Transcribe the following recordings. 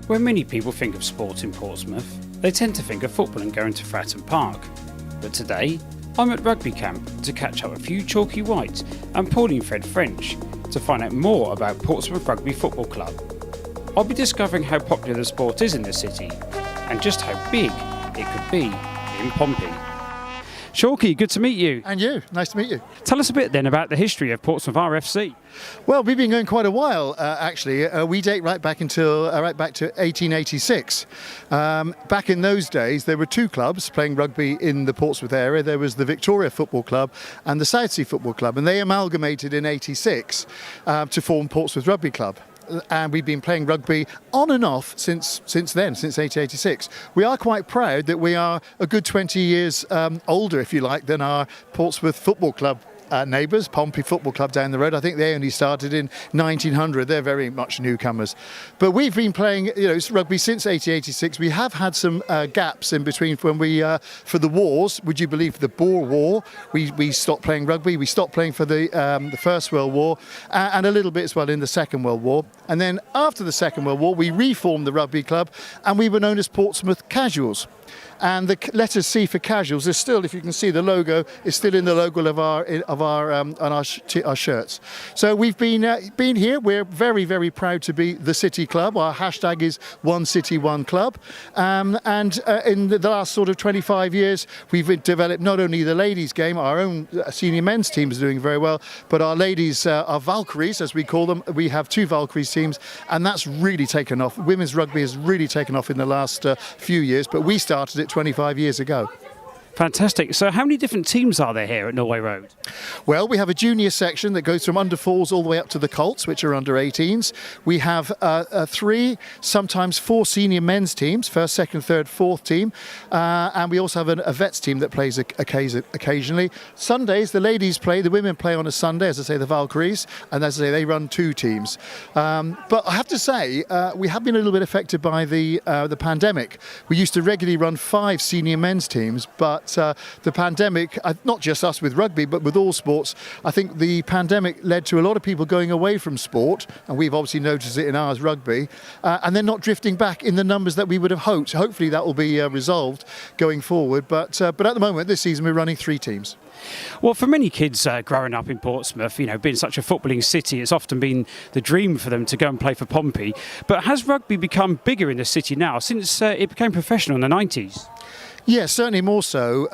When many people think of sport in Portsmouth, they tend to think of football and going to Fareham Park. But today, I'm at rugby camp to catch up with Hugh Chalky White and Pauline French to find out more about Portsmouth Rugby Football Club. I'll be discovering how popular the sport is in the city and just how big it could be in Pompey. Chalky, good to meet you. And you, nice to meet you. Tell us a bit then about the history of Portsmouth RFC. Well, we've been going quite a while, actually. We date right back to 1886. Back in those days, there were two clubs playing rugby in the Portsmouth area. There was the Victoria Football Club and the Southsea Football Club, and they amalgamated in '86 to form Portsmouth Rugby Club. And we've been playing rugby on and off since then, since 1886. We are quite proud that we are a good 20 years older, if you like, than our Portsmouth Football Club neighbours, Pompey Football Club down the road. I think they only started in 1900. They're very much newcomers. But we've been playing rugby since 1886. We have had some gaps in between when we, for the wars, would you believe, the Boer War, we stopped playing rugby. We stopped playing for the First World War and a little bit as well in the Second World War. And then after the Second World War, we reformed the rugby club and we were known as Portsmouth Casuals. And the letter C for Casuals is still, if you can see, the logo is still in the logo of our shirts. So we've been here. We're very, very proud to be the City Club. Our hashtag is One City, One Club. And in the last sort of 25 years, we've developed not only the ladies' game, our own senior men's team is doing very well, but our ladies, our Valkyries, as we call them, we have two Valkyries teams, and that's really taken off. Women's rugby has really taken off in the last few years, but we started it 25 years ago. Fantastic. So how many different teams are there here at Norway Road? Well, we have a junior section that goes from under 4s all the way up to the Colts, which are under 18s. We have 3, sometimes 4 senior men's teams, first, second, third, fourth team. And we also have a vets team that plays occasionally. Sundays, the ladies play, the women play on a Sunday, as I say, the Valkyries. And as I say, they run 2 teams. But I have to say, we have been a little bit affected by the pandemic. We used to regularly run 5 senior men's teams, but the pandemic, not just us with rugby, but with all sports, I think the pandemic led to a lot of people going away from sport, and we've obviously noticed it in ours, rugby, and then not drifting back in the numbers that we would have hoped. Hopefully that will be resolved going forward, but at the moment, this season, we're running 3 teams. Well, for many kids growing up in Portsmouth, being such a footballing city, it's often been the dream for them to go and play for Pompey. But has rugby become bigger in the city now since it became professional in the 90s? Yes, certainly more so.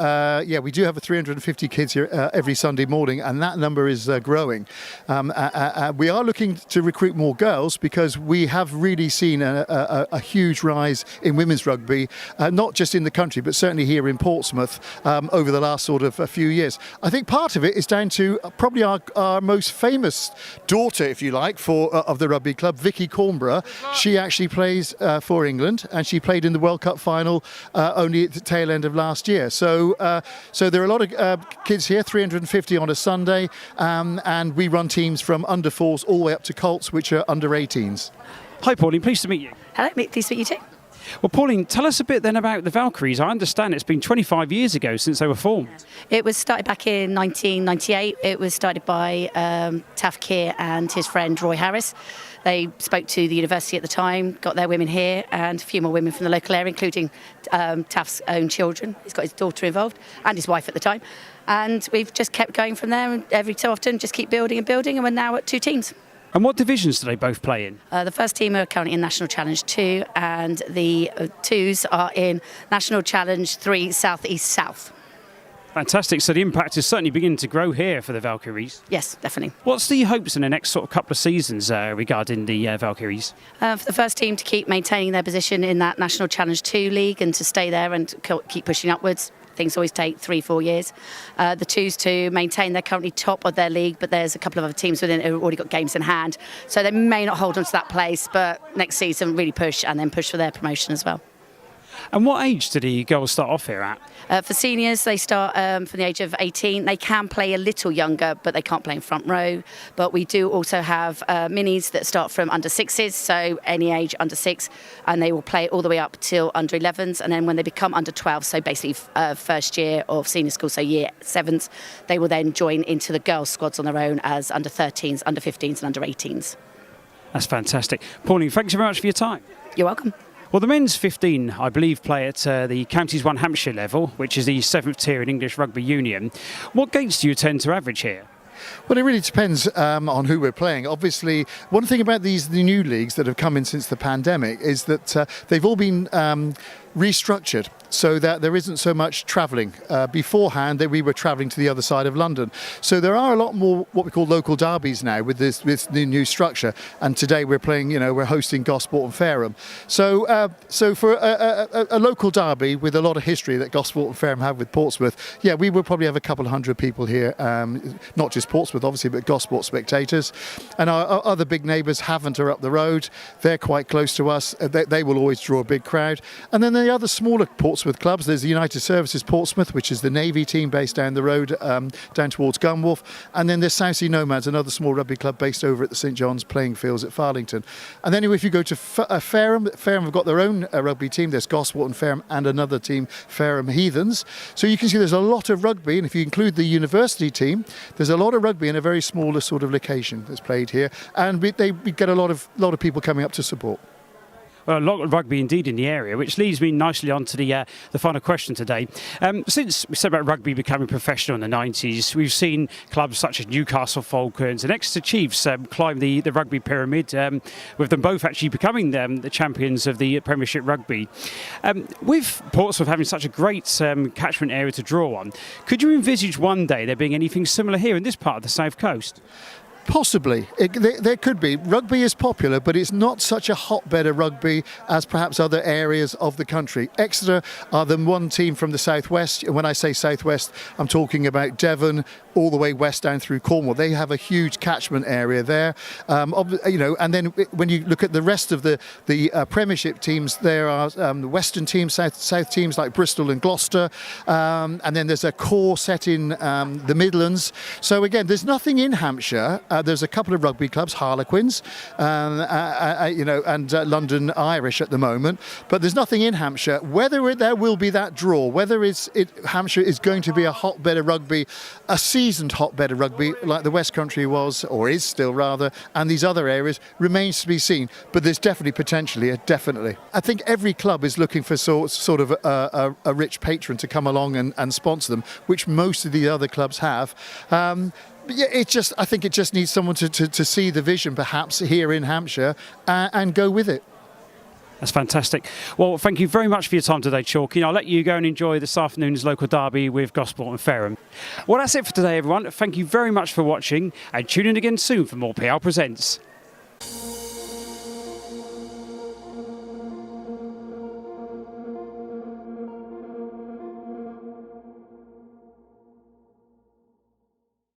We do have 350 kids here every Sunday morning, and that number is growing. We are looking to recruit more girls because we have really seen a huge rise in women's rugby, not just in the country, but certainly here in Portsmouth over the last sort of a few years. I think part of it is down to probably our most famous daughter, if you like, of the rugby club, Vicky Cornborough. She actually plays for England, and she played in the World Cup final only at the tail end of last year. So there are a lot of kids here, 350 on a Sunday, and we run teams from under 4s all the way up to Colts, which are under 18s. Hi Pauline, pleased to meet you. Hello, pleased to meet you too. Well, Pauline, tell us a bit then about the Valkyries. I understand it's been 25 years ago since they were formed. It was started back in 1998. It was started by Taff Keir and his friend Roy Harris. They spoke to the university at the time, got their women here, and a few more women from the local area, including Taff's own children. He's got his daughter involved and his wife at the time. And we've just kept going from there, and every so often just keep building and building, and we're now at 2 teams. And what divisions do they both play in? The first team are currently in National Challenge 2, and the 2s are in National Challenge 3 South East South. Fantastic. So the impact is certainly beginning to grow here for the Valkyries. Yes, definitely. What's the hopes in the next sort of couple of seasons regarding the Valkyries? For the first team to keep maintaining their position in that National Challenge 2 league and to stay there and keep pushing upwards. Things always take 3-4 years. The 2s to maintain, they're currently top of their league, but there's a couple of other teams within it who've already got games in hand. So they may not hold on to that place, but next season really push and then push for their promotion as well. And what age do the girls start off here at? For seniors, they start from the age of 18. They can play a little younger, but they can't play in front row. But we do also have minis that start from under 6s, so any age under 6, and they will play all the way up till under 11s. And then when they become under 12, so basically first year of senior school, so year 7s, they will then join into the girls' squads on their own as under 13s, under 15s and under 18s. That's fantastic. Pauline, thanks very much for your time. You're welcome. Well, the men's 15, I believe, play at the Counties 1 Hampshire level, which is the 7th tier in English Rugby Union. What gates do you tend to average here? Well, it really depends on who we're playing. Obviously, one thing about the new leagues that have come in since the pandemic is that they've all been restructured so that there isn't so much travelling. Beforehand, we were travelling to the other side of London. So there are a lot more what we call local derbies now with this new structure. And today we're playing, we're hosting Gosport and Fareham. So for a local derby with a lot of history that Gosport and Fareham have with Portsmouth, yeah, we will probably have a couple of hundred people here, not just Portsmouth obviously, but Gosport spectators. And our other big neighbours, Havant, are up the road. They're quite close to us. They will always draw a big crowd. And then the other smaller Portsmouth clubs, there's the United Services Portsmouth, which is the Navy team based down the road, down towards Gunwharf. And then there's Southsea Nomads, another small rugby club based over at the St John's playing fields at Farlington. And then if you go to Fareham have got their own rugby team. There's Gosport and Fareham and another team, Fareham Heathens. So you can see there's a lot of rugby. And if you include the university team, there's a lot of rugby in a very smaller sort of location that's played here. And we get a lot of people coming up to support. Well, a lot of rugby indeed in the area, which leads me nicely on to the final question today. Since we said about rugby becoming professional in the 90s, we've seen clubs such as Newcastle Falcons and Exeter Chiefs climb the rugby pyramid, with them both actually becoming the champions of the Premiership Rugby. With Portsmouth having such a great catchment area to draw on, could you envisage one day there being anything similar here in this part of the South Coast? Possibly. There could be. Rugby is popular, but it's not such a hotbed of rugby as perhaps other areas of the country. Exeter are the one team from the southwest. And when I say southwest, I'm talking about Devon, all the way west down through Cornwall. They have a huge catchment area there. And then when you look at the rest of the Premiership teams, there are the western teams, south teams like Bristol and Gloucester. And then there's a core set in the Midlands. So again, there's nothing in Hampshire. There's a couple of rugby clubs, Harlequins, and London Irish at the moment. But there's nothing in Hampshire. Whether there will be that draw, whether Hampshire is going to be a hotbed of rugby, a seasoned hotbed of rugby like the West Country was, or is still rather, and these other areas, remains to be seen. But there's definitely. I think every club is looking for sort of a rich patron to come along and sponsor them, which most of the other clubs have. But yeah, I think it just needs someone to see the vision, perhaps here in Hampshire, and go with it. That's fantastic. Well, thank you very much for your time today, Chalky. I'll let you go and enjoy this afternoon's local derby with Gosport and Fareham. Well, that's it for today, everyone. Thank you very much for watching, and tune in again soon for more PL Presents.